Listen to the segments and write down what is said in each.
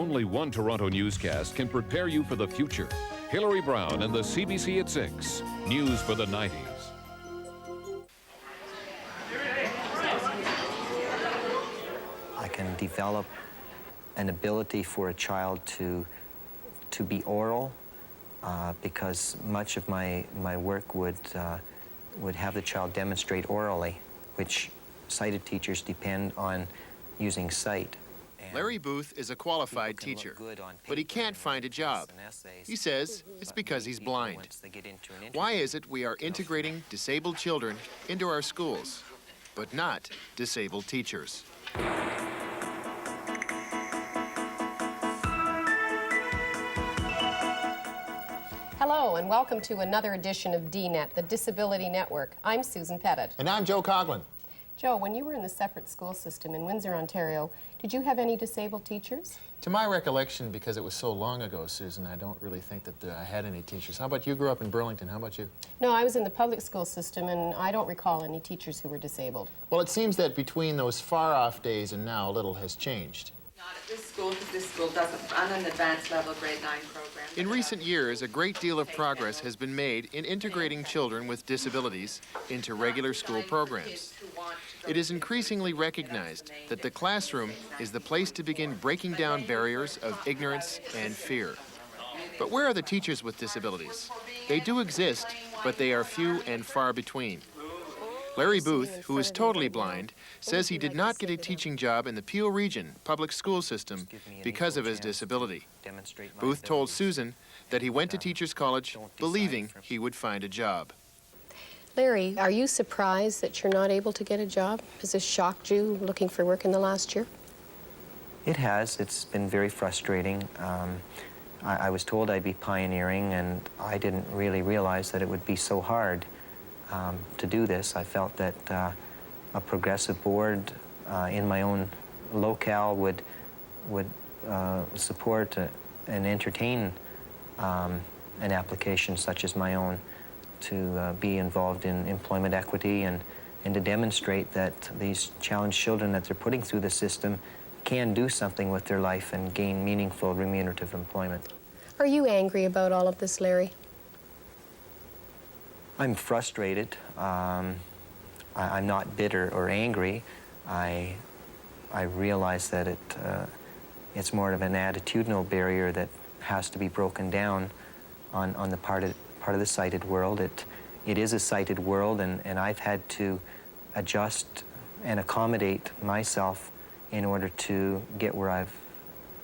Only one Toronto newscast can prepare you for the future. Hillary Brown and the CBC at 6. News for the 90s. I can develop an ability for a child to be oral because much of my work would have the child demonstrate orally, which sighted teachers depend on using sight. Larry Booth is a qualified teacher, but he can't find a job. He says it's because he's blind. Why is it we are integrating disabled children into our schools, but not disabled teachers? Hello, and welcome to another edition of DNet, the Disability Network. I'm Susan Pettit. And I'm Joe Coughlin. Joe, when you were in the separate school system in Windsor, Ontario, did you have any disabled teachers? To my recollection, because it was so long ago, Susan, I don't really think that I had any teachers. How about you? Grew up in Burlington. How about you? No, I was in the public school system, and I don't recall any teachers who were disabled. Well, it seems that between those far-off days and now, little has changed. Not at this school, because this school doesn't run an advanced level grade 9 program. In recent years, a great deal of progress has been made in integrating children with disabilities into regular school programs. It is increasingly recognized that the classroom is the place to begin breaking down barriers of ignorance and fear. But where are the teachers with disabilities? They do exist, but they are few and far between. Larry Booth, who is totally blind, says he did not get a teaching job in the Peel Region public school system because of his disability. Booth told Susan that he went to Teachers College believing he would find a job. Larry, are you surprised that you're not able to get a job? Has this shocked you looking for work in the last year? It has. It's been very frustrating. I was told I'd be pioneering, and I didn't really realize that it would be so hard to do this. I felt that a progressive board in my own locale would support and entertain an application such as my own to be involved in employment equity and to demonstrate that these challenged children that they're putting through the system can do something with their life and gain meaningful remunerative employment. Are you angry about all of this, Larry? I'm frustrated. I'm not bitter or angry. I realize that it's more of an attitudinal barrier that has to be broken down on the part of the sighted world. It is a sighted world, and I've had to adjust and accommodate myself in order to get where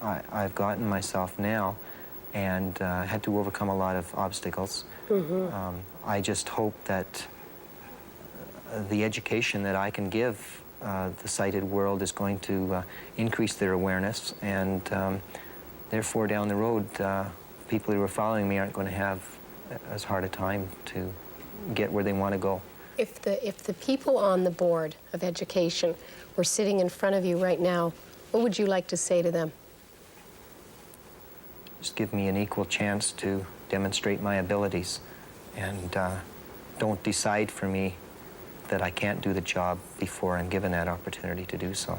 I've gotten myself now, and had to overcome a lot of obstacles. Mm-hmm. I just hope that the education that I can give the sighted world is going to increase their awareness, and therefore down the road, people who are following me aren't going to have as hard a time to get where they want to go. If the people on the Board of Education were sitting in front of you right now, what would you like to say to them? Just give me an equal chance to demonstrate my abilities, and don't decide for me that I can't do the job before I'm given that opportunity to do so.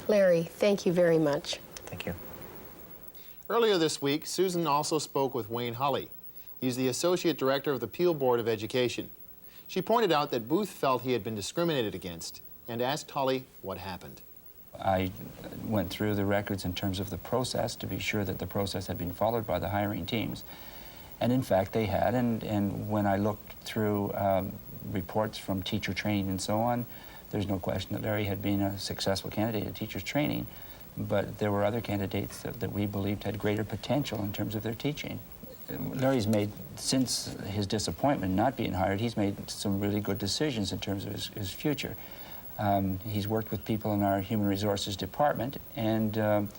Larry, thank you very much. Thank you. Earlier this week, Susan also spoke with Wayne Hulley. He's the Associate Director of the Peel Board of Education. She pointed out that Booth felt he had been discriminated against and asked Hulley what happened. I went through the records in terms of the process to be sure that the process had been followed by the hiring teams. And in fact, they had. And when I looked through reports from teacher training and so on, there's no question that Larry had been a successful candidate at teacher's training. But there were other candidates that we believed had greater potential in terms of their teaching. Larry's made, since his disappointment not being hired, he's made some really good decisions in terms of his future. He's worked with people in our Human Resources Department, and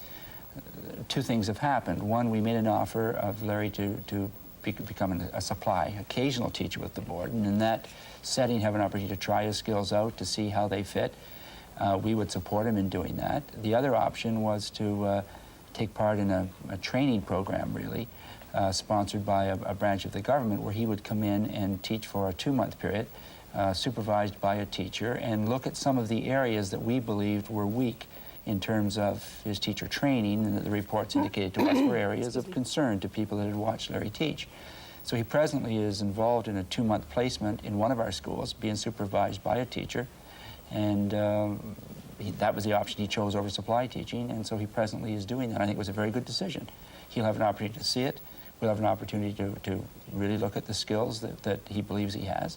two things have happened. One, we made an offer of Larry to become a supply, occasional teacher with the board, and in that setting have an opportunity to try his skills out to see how they fit. We would support him in doing that. The other option was to take part in a training program, really, sponsored by a branch of the government, where he would come in and teach for a 2-month period, supervised by a teacher, and look at some of the areas that we believed were weak in terms of his teacher training, and that the reports indicated to us were areas of concern to people that had watched Larry teach. So he presently is involved in a 2-month placement in one of our schools, being supervised by a teacher, and that was the option he chose over supply teaching, and so he presently is doing that. I think it was a very good decision. He'll have an opportunity to see it. We'll have an opportunity to really look at the skills that he believes he has.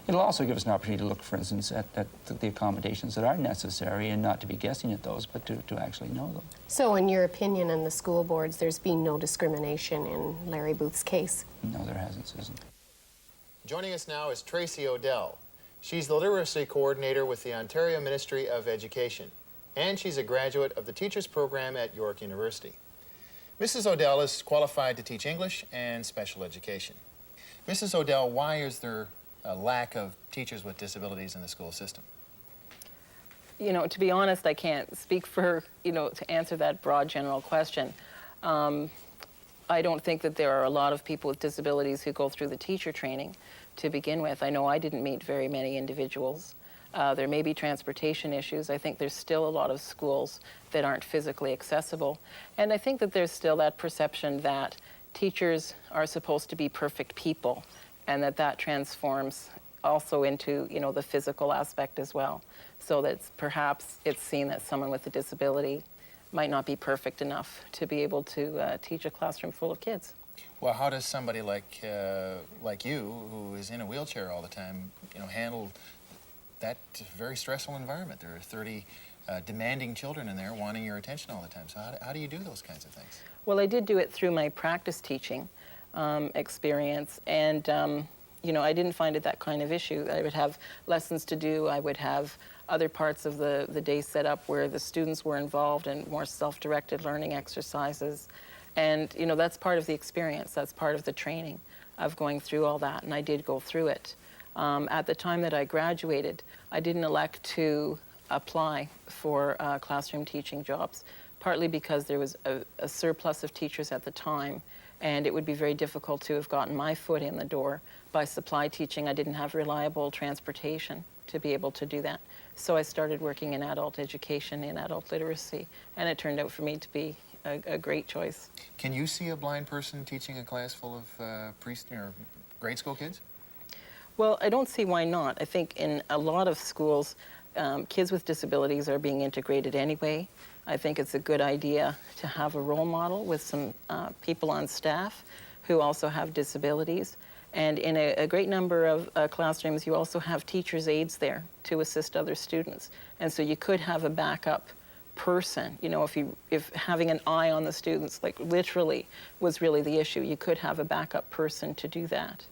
It'll also give us an opportunity to look, for instance, at the accommodations that are necessary, and not to be guessing at those, but to actually know them. So in your opinion and the school boards, there's been no discrimination in Larry Booth's case? No, there hasn't, Susan. Joining us now is Tracy Odell. She's the literacy coordinator with the Ontario Ministry of Education, and she's a graduate of the Teachers Program at York University. Mrs. Odell is qualified to teach English and special education. Mrs. Odell, why is there a lack of teachers with disabilities in the school system? You know, to be honest, I can't speak for, to answer that broad general question. I don't think that there are a lot of people with disabilities who go through the teacher training to begin with. I know I didn't meet very many individuals. There may be transportation issues. I think there's still a lot of schools that aren't physically accessible. And I think that there's still that perception that teachers are supposed to be perfect people, and that transforms also into, the physical aspect as well. So that perhaps it's seen that someone with a disability might not be perfect enough to be able to teach a classroom full of kids. Well, how does somebody like you, who is in a wheelchair all the time, handle that very stressful environment? There are 30 demanding children in there wanting your attention all the time. So how do you do those kinds of things? Well, I did do it through my practice teaching experience, and I didn't find it that kind of issue. I would have lessons to do. I would have other parts of the day set up where the students were involved in more self-directed learning exercises, and that's part of the experience. That's part of the training of going through all that, and I did go through it. At the time that I graduated, I didn't elect to apply for classroom teaching jobs, partly because there was a surplus of teachers at the time, and it would be very difficult to have gotten my foot in the door by supply teaching. I didn't have reliable transportation to be able to do that. So I started working in adult education, in adult literacy, and it turned out for me to be a great choice. Can you see a blind person teaching a class full of grade school kids? Well, I don't see why not. I think in a lot of schools, kids with disabilities are being integrated anyway. I think it's a good idea to have a role model with some people on staff who also have disabilities. And in a great number of classrooms, you also have teachers' aides there to assist other students. And so you could have a backup person. If having an eye on the students, like literally, was really the issue, you could have a backup person to do that.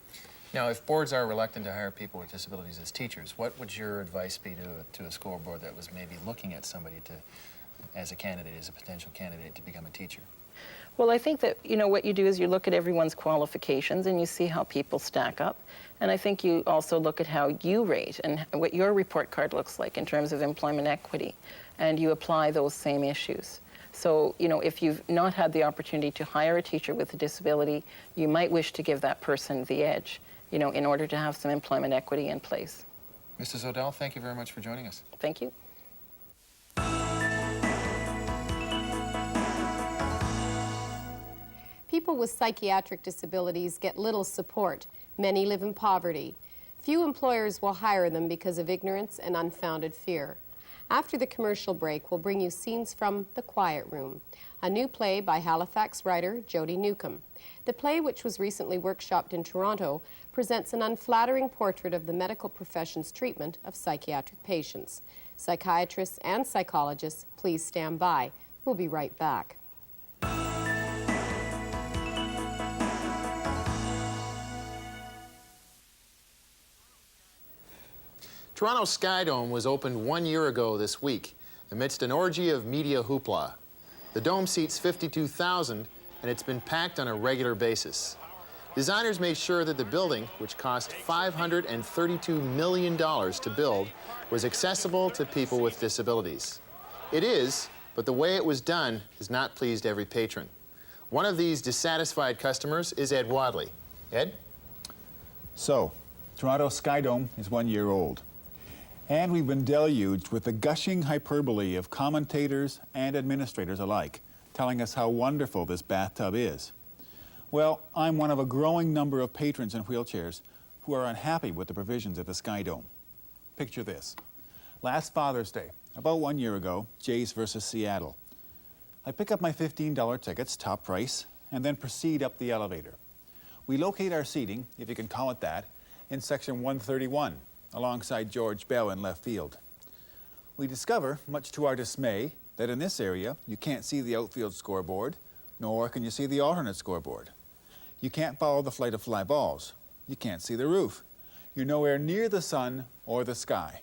Now, if boards are reluctant to hire people with disabilities as teachers, what would your advice be to a school board that was maybe looking at somebody as a potential candidate to become a teacher? Well, I think that, what you do is you look at everyone's qualifications and you see how people stack up. And I think you also look at how you rate and what your report card looks like in terms of employment equity. And you apply those same issues. So, if you've not had the opportunity to hire a teacher with a disability, you might wish to give that person the edge, in order to have some employment equity in place. Mrs. Odell, thank you very much for joining us. Thank you. People with psychiatric disabilities get little support. Many live in poverty. Few employers will hire them because of ignorance and unfounded fear. After the commercial break, we'll bring you scenes from The Quiet Room, a new play by Halifax writer Jody Newcomb. The play, which was recently workshopped in Toronto, presents an unflattering portrait of the medical profession's treatment of psychiatric patients. Psychiatrists and psychologists, please stand by. We'll be right back. Toronto's Skydome was opened 1 year ago this week amidst an orgy of media hoopla. The dome seats 52,000, and it's been packed on a regular basis. Designers made sure that the building, which cost $532 million to build, was accessible to people with disabilities. It is, but the way it was done has not pleased every patron. One of these dissatisfied customers is Ed Wadley. Ed? So, Toronto Skydome is 1 year old. And we've been deluged with the gushing hyperbole of commentators and administrators alike, telling us how wonderful this bathtub is. Well, I'm one of a growing number of patrons in wheelchairs who are unhappy with the provisions at the Skydome. Picture this. Last Father's Day, about 1 year ago, Jays versus Seattle. I pick up my $15 tickets, top price, and then proceed up the elevator. We locate our seating, if you can call it that, in section 131, alongside George Bell in left field. We discover, much to our dismay, that in this area you can't see the outfield scoreboard, nor can you see the alternate scoreboard. You can't follow the flight of fly balls. You can't see the roof. You're nowhere near the sun or the sky.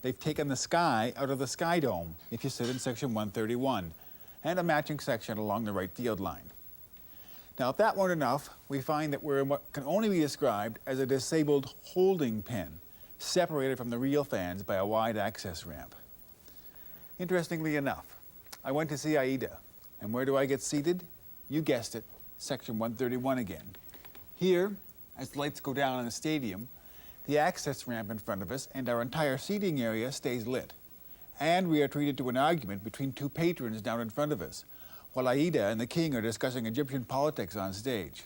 They've taken the sky out of the Skydome if you sit in section 131, and a matching section along the right field line. Now, if that weren't enough, we find that we're in what can only be described as a disabled holding pen, separated from the real fans by a wide access ramp. Interestingly enough, I went to see Aida, and where do I get seated? You guessed it, section 131 again. Here, as the lights go down in the stadium, the access ramp in front of us and our entire seating area stays lit. And we are treated to an argument between two patrons down in front of us, while Aida and the king are discussing Egyptian politics on stage.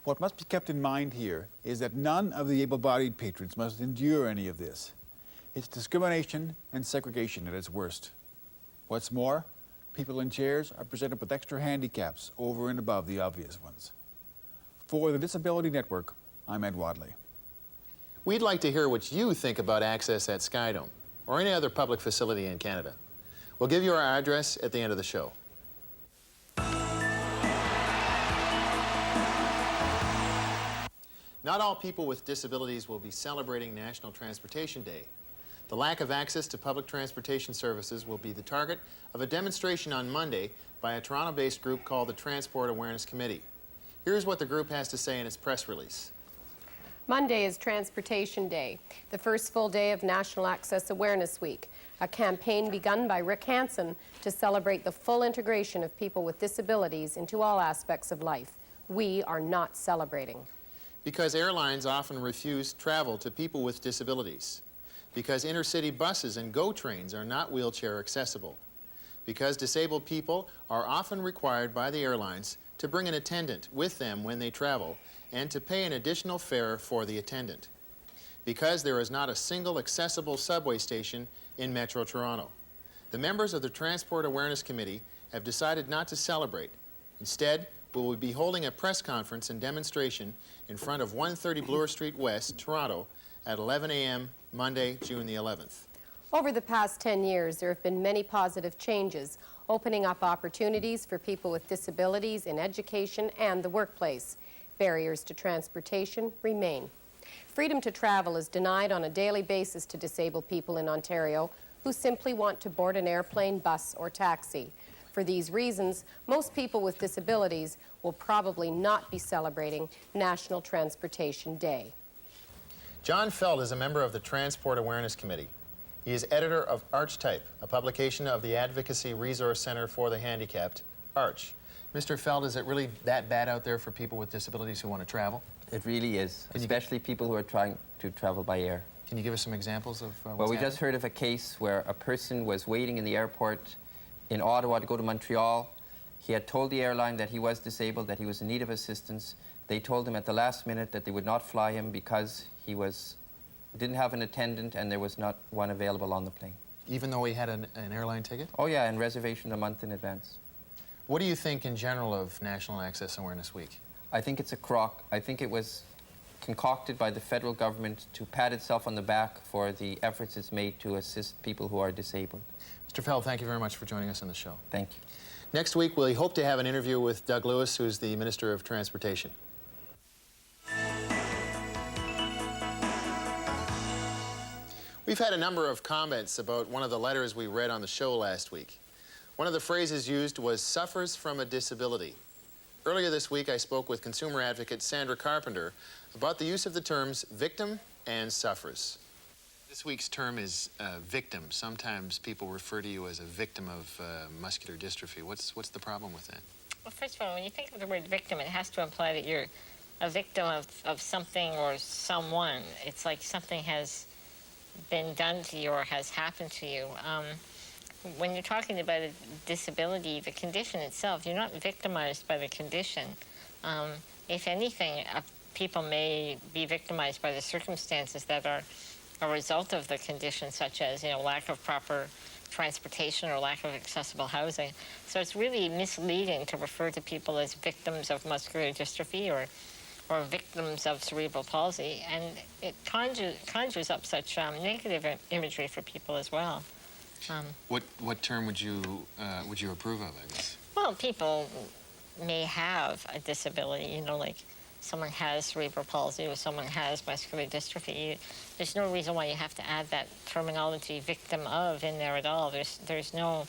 What must be kept in mind here is that none of the able-bodied patrons must endure any of this. It's discrimination and segregation at its worst. What's more, people in chairs are presented with extra handicaps over and above the obvious ones. For the Disability Network, I'm Ed Wadley. We'd like to hear what you think about access at Skydome or any other public facility in Canada. We'll give you our address at the end of the show. Not all people with disabilities will be celebrating National Transportation Day. The lack of access to public transportation services will be the target of a demonstration on Monday by a Toronto-based group called the Transport Awareness Committee. Here's what the group has to say in its press release. Monday is Transportation Day, the first full day of National Access Awareness Week, a campaign begun by Rick Hansen to celebrate the full integration of people with disabilities into all aspects of life. We are not celebrating. Because airlines often refuse travel to people with disabilities. Because intercity buses and GO trains are not wheelchair accessible. Because disabled people are often required by the airlines to bring an attendant with them when they travel and to pay an additional fare for the attendant. Because there is not a single accessible subway station in Metro Toronto. The members of the Transport Awareness Committee have decided not to celebrate. Instead, we will be holding a press conference and demonstration in front of 130 Bloor Street West, Toronto, at 11 a.m. Monday, June the 11th. Over the past 10 years, there have been many positive changes, opening up opportunities for people with disabilities in education and the workplace. Barriers to transportation remain. Freedom to travel is denied on a daily basis to disabled people in Ontario who simply want to board an airplane, bus, or taxi. For these reasons, most people with disabilities will probably not be celebrating National Transportation Day. John Feld is a member of the Transport Awareness Committee. He is editor of Archetype, a publication of the Advocacy Resource Center for the Handicapped, ARCH. Mr. Feld, is it really that bad out there for people with disabilities who want to travel? It really is, especially people who are trying to travel by air. Can you give us some examples of what's Well, we happening? just heard of a case where a person was waiting in the airport in Ottawa to go to Montreal. He had told the airline that he was disabled, that he was in need of assistance. They told him at the last minute that they would not fly him because he didn't have an attendant and there was not one available on the plane. Even though he had an airline ticket? Oh yeah, and reservation a month in advance. What do you think in general of National Access Awareness Week? I think it's a crock. I think it was concocted by the federal government to pat itself on the back for the efforts it's made to assist people who are disabled. Mr. Feld, thank you very much for joining us on the show. Thank you. Next week, we hope to have an interview with Doug Lewis, who's the Minister of Transportation. We've had a number of comments about one of the letters we read on the show last week. One of the phrases used was suffers from a disability. Earlier this week, I spoke with consumer advocate Sandra Carpenter about the use of the terms victim and suffers. This week's term is victim. Sometimes people refer to you as a victim of muscular dystrophy. What's the problem with that? Well, first of all, when you think of the word victim, it has to imply that you're a victim of something or someone. It's like something has been done to you or has happened to you. When you're talking about a disability, the condition itself, you're not victimized by the condition. If anything, people may be victimized by the circumstances that are a result of the condition, such as, lack of proper transportation or lack of accessible housing. So it's really misleading to refer to people as victims of muscular dystrophy or victims of cerebral palsy, and it conjures up such negative imagery for people as well. What term would you approve of, I guess? Well, people may have a disability, like someone has cerebral palsy or someone has muscular dystrophy. There's no reason why you have to add that terminology victim of in there at all. There's no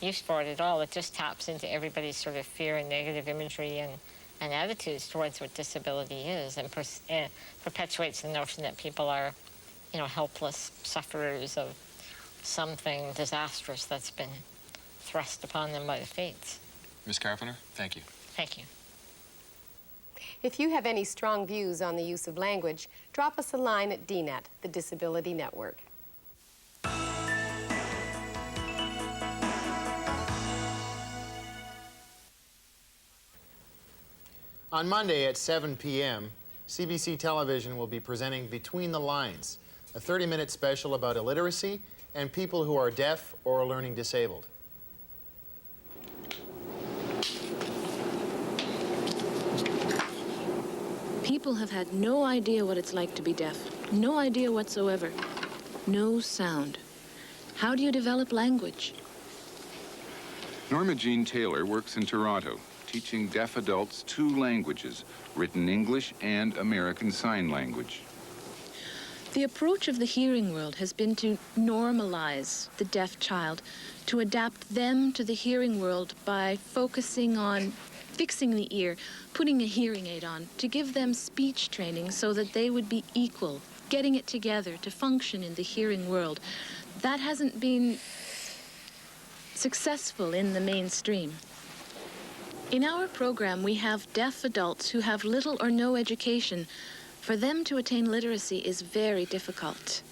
use for it at all. It just taps into everybody's sort of fear and negative imagery and attitudes towards what disability is, and perpetuates the notion that people are, helpless sufferers of something disastrous that's been thrust upon them by the fates. Ms. Carpenter, thank you. Thank you. If you have any strong views on the use of language, drop us a line at DNET, the Disability Network. On Monday at 7 p.m., CBC Television will be presenting Between the Lines, a 30-minute special about illiteracy and people who are deaf or learning disabled. People have had no idea what it's like to be deaf. No idea whatsoever. No sound. How do you develop language? Norma Jean Taylor works in Toronto, teaching deaf adults 2 languages, written English and American Sign Language. The approach of the hearing world has been to normalize the deaf child, to adapt them to the hearing world by focusing on fixing the ear, putting a hearing aid on, to give them speech training so that they would be equal, getting it together to function in the hearing world. That hasn't been successful in the mainstream. In our program, we have deaf adults who have little or no education. For them to attain literacy is very difficult.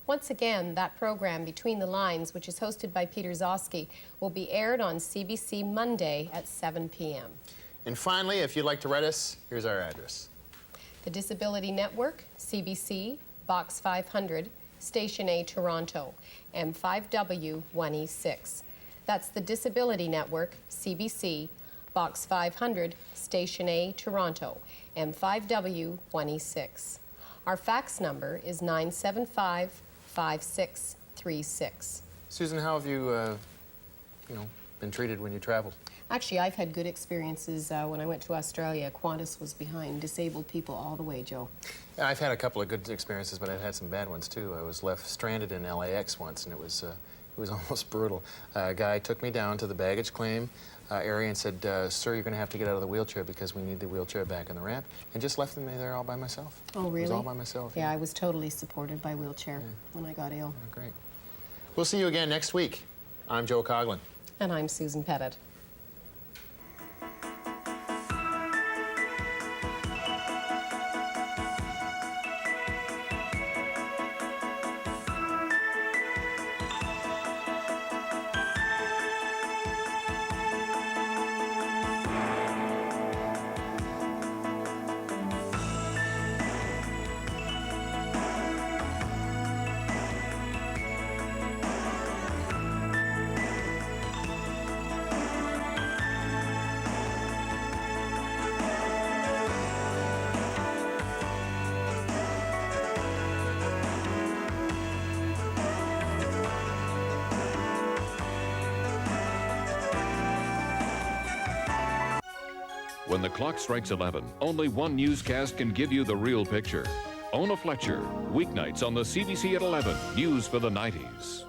Once again, that program, Between the Lines, which is hosted by Peter Zosky, will be aired on CBC Monday at 7 p.m. And finally, if you'd like to write us, here's our address. The Disability Network, CBC, Box 500, Station A, Toronto, M5W1E6. That's the Disability Network, CBC, Box 500, Station A, Toronto, M5W1E6. Our fax number is 975-5636. Susan, how have you, been treated when you traveled? Actually, I've had good experiences. When I went to Australia, Qantas was behind disabled people all the way, Joe. Yeah, I've had a couple of good experiences, but I've had some bad ones, too. I was left stranded in LAX once, and it was almost brutal. A guy took me down to the baggage claim area and said, sir, you're going to have to get out of the wheelchair because we need the wheelchair back in the ramp, and just left me there all by myself. Oh, really? It was all by myself. Yeah, I was totally supported by Wheelchair when I got ill. Oh, great. We'll see you again next week. I'm Joe Coughlin. And I'm Susan Pettit. When the clock strikes 11, only one newscast can give you the real picture. Ona Fletcher, weeknights on the CBC at 11, News for the 90s.